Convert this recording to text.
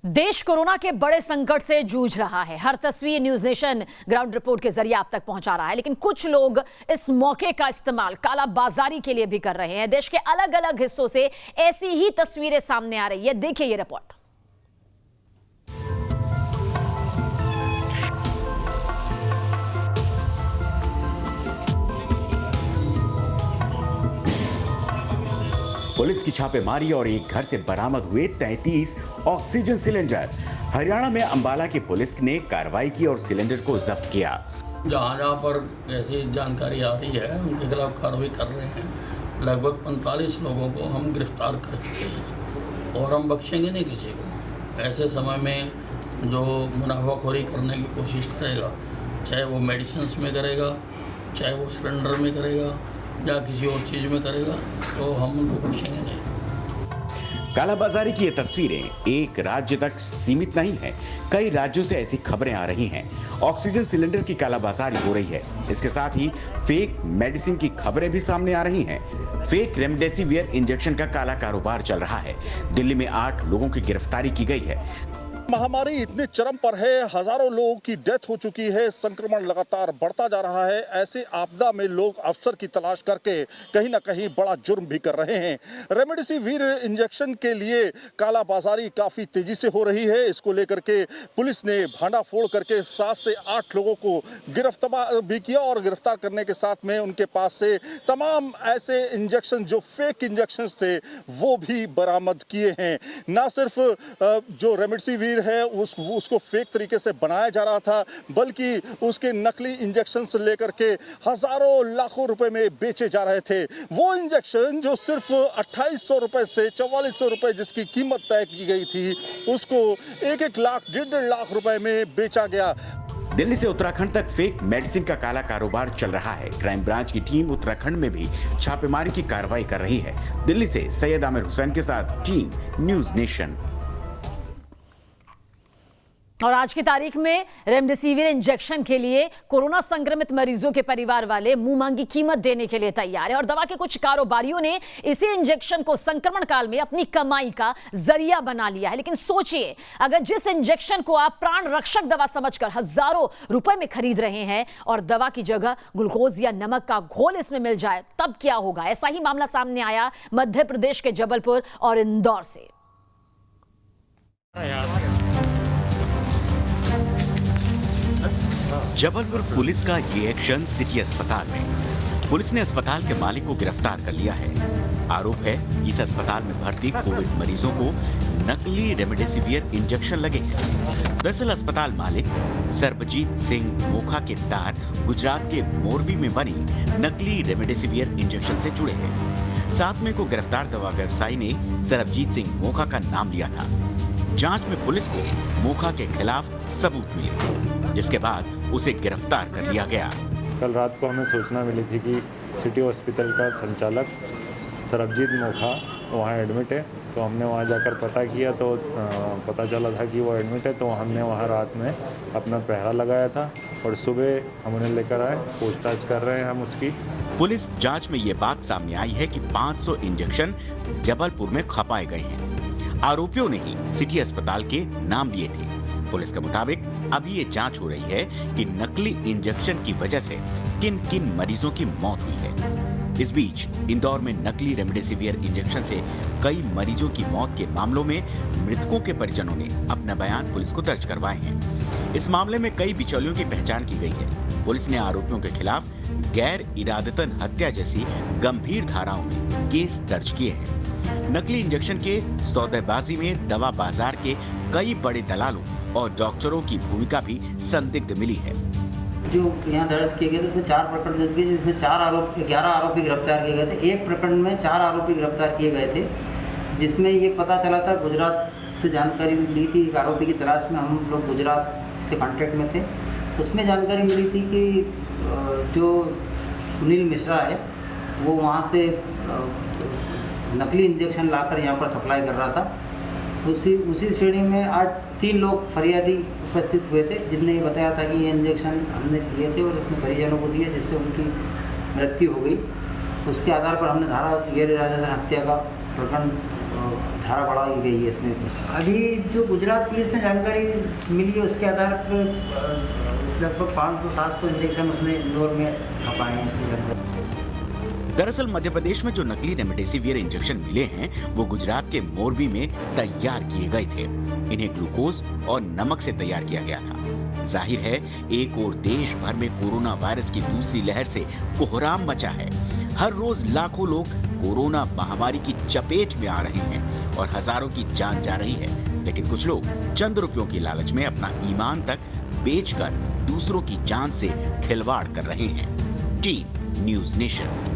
देश कोरोना के बड़े संकट से जूझ रहा है। हर तस्वीर न्यूज नेशन ग्राउंड रिपोर्ट के जरिए आप तक पहुंचा रहा है, लेकिन कुछ लोग इस मौके का इस्तेमाल काला बाजारी के लिए भी कर रहे हैं। देश के अलग अलग हिस्सों से ऐसी ही तस्वीरें सामने आ रही है। देखिए ये रिपोर्ट। पुलिस की छापेमारी और एक घर से बरामद हुए 33 ऑक्सीजन सिलेंडर। हरियाणा में अंबाला की पुलिस ने कार्रवाई की और सिलेंडर को जब्त किया। जहाँ पर ऐसी जानकारी आ रही है उनके खिलाफ कार्रवाई कर रहे हैं। लगभग 45 लोगों को हम गिरफ्तार कर चुके हैं और हम बख्शेंगे नहीं किसी को। ऐसे समय में जो मुनाफाखोरी करने की कोशिश करेगा, चाहे वो मेडिसिन में करेगा, चाहे वो सिलेंडर में करेगा या किसी और चीज़ में करेगा, तो हम उनको बख्शेंगे नहीं। कालाबाजारी की ये तस्वीरें एक राज्य तक सीमित नहीं है, कई राज्यों से ऐसी खबरें आ रही हैं। ऑक्सीजन सिलेंडर की कालाबाजारी हो रही है। इसके साथ ही फेक मेडिसिन की खबरें भी सामने आ रही हैं। फेक रेमडेसिवियर इंजेक्शन का काला कारोबार चल रहा है। दिल्ली में 8 लोगों की गिरफ्तारी की गई है। महामारी इतने चरम पर है, हजारों लोगों की डेथ हो चुकी है, संक्रमण लगातार बढ़ता जा रहा है। ऐसे आपदा में लोग अफसर की तलाश करके कहीं ना कहीं बड़ा जुर्म भी कर रहे हैं। रेमडेसिविर इंजेक्शन के लिए कालाबाजारी काफ़ी तेजी से हो रही है। इसको लेकर के पुलिस ने भांडाफोड़ करके 7 से 8 लोगों को गिरफ्तार भी किया और गिरफ्तार करने के साथ में उनके पास से तमाम ऐसे इंजेक्शन जो फेक इंजेक्शन थे वो भी बरामद किए हैं। ना सिर्फ जो रेमडेसिविर है उसको फेक तरीके से बनाया जा रहा था, बल्कि उसके नकली इंजेक्शन से लेकर के हजारों लाखों रुपए में बेचे जा रहे थे। वो इंजेक्शन जो सिर्फ 2800 रुपए से 4400 रुपए जिसकी कीमत तय की गई थी, उसको 1-1 लाख 1.5 लाख रुपए में बेचा गया। दिल्ली से उत्तराखंड तक फेक मेडिसिन का काला कारोबार चल रहा है। क्राइम ब्रांच की टीम उत्तराखंड में भी छापेमारी की कार्रवाई कर रही है। दिल्ली से सैयद आमिर हुसैन के साथ टीम न्यूज नेशन। और आज की तारीख में रेमडेसिविर इंजेक्शन के लिए कोरोना संक्रमित मरीजों के परिवार वाले मुंह मांगी कीमत देने के लिए तैयार है और दवा के कुछ कारोबारियों ने इसी इंजेक्शन को संक्रमण काल में अपनी कमाई का जरिया बना लिया है। लेकिन सोचिए, अगर जिस इंजेक्शन को आप प्राण रक्षक दवा समझकर हजारों रुपए में खरीद रहे हैं और दवा की जगह ग्लूकोज या नमक का घोल इसमें मिल जाए, तब क्या होगा। ऐसा ही मामला सामने आया मध्य प्रदेश के जबलपुर और इंदौर से। जबलपुर पुलिस का ये एक्शन सिटी अस्पताल में। पुलिस ने अस्पताल के मालिक को गिरफ्तार कर लिया है। आरोप है इस अस्पताल में भर्ती कोविड मरीजों को नकली रेमडेसिवियर इंजेक्शन लगे हैं। दरअसल अस्पताल मालिक सर्बजीत सिंह मोखा के तार गुजरात के मोरबी में बनी नकली रेमडेसिवियर इंजेक्शन से जुड़े हैं। साथ में को गिरफ्तार दवा व्यवसायी ने सर्बजीत सिंह मोखा का नाम लिया था। जांच में पुलिस को मोखा के खिलाफ सबूत मिले, जिसके बाद उसे गिरफ्तार कर लिया गया। कल रात को हमें सूचना मिली थी कि सिटी हॉस्पिटल का संचालक सरबजीत मोखा वहाँ एडमिट है। तो हमने वहाँ जाकर पता किया तो पता चला था कि वो एडमिट है। तो हमने वहाँ रात में अपना पहरा लगाया था और सुबह हम उन्हें लेकर आए। पूछताछ कर रहे हैं हम उसकी। पुलिस जांच में ये बात सामने आई है कि 500 इंजेक्शन जबलपुर में खपाए गए हैं। आरोपियों ने ही सिटी अस्पताल के नाम लिए थे। पुलिस के मुताबिक अभी ये जांच हो रही है कि नकली इंजेक्शन की वजह से किन किन मरीजों की मौत हुई है। इस बीच इंदौर में नकली रेमडेसिवियर इंजेक्शन से कई मरीजों की मौत के मामलों में मृतकों के परिजनों ने अपना बयान पुलिस को दर्ज करवाए हैं। इस मामले में कई बिचौलियों की पहचान की गई है। पुलिस ने आरोपियों के खिलाफ गैर इरादतन हत्या जैसी गंभीर धाराओं में केस दर्ज किए हैं। नकली इंजेक्शन के सौदेबाजी में दवा बाजार के कई बड़े दलालों और डॉक्टरों की भूमिका भी संदिग्ध मिली है। जो यहाँ दर्ज किए गए थे उसमें 4 प्रकरण दर्ज किए, जिसमें 11 आरोपी गिरफ्तार किए गए थे। एक प्रकरण में 4 आरोपी गिरफ्तार किए गए थे, जिसमें ये पता चला था, गुजरात से जानकारी मिली थी। एक आरोपी की तलाश में हम लोग गुजरात से कांटेक्ट में थे। उसमें जानकारी मिली थी कि जो सुनील मिश्रा है वो वहाँ से नकली इंजेक्शन लाकर यहाँ पर सप्लाई कर रहा था। उसी श्रेणी में 3 लोग फरियादी उपस्थित हुए थे, जिनने ये बताया था कि ये इंजेक्शन हमने लिए थे और अपने परिजनों को दिए, जिससे उनकी मृत्यु हो गई। उसके आधार पर हमने धारा गैर इरादतन हत्या का प्रकरण धारा बढ़ाई गई है इसमें। अभी जो गुजरात पुलिस ने जानकारी मिली है उसके आधार पर लगभग 500-700 इंजेक्शन उसने इंदौर में खपाए हैं इससे लगभग। दरअसल मध्य प्रदेश में जो नकली रेमडेसिवियर इंजेक्शन मिले हैं वो गुजरात के मोरबी में तैयार किए गए थे। इन्हें ग्लूकोज और नमक से तैयार किया गया था। जाहिर है एक और देश भर में कोरोना वायरस की दूसरी लहर से कोहराम मचा है। हर रोज लाखों लोग कोरोना महामारी की चपेट में आ रहे हैं और हजारों की जान जा रही है। लेकिन कुछ लोग चंद रुपयों की लालच में अपना ईमान तक बेचकर दूसरों की जान से खिलवाड़ कर रहे हैं। Team news nation.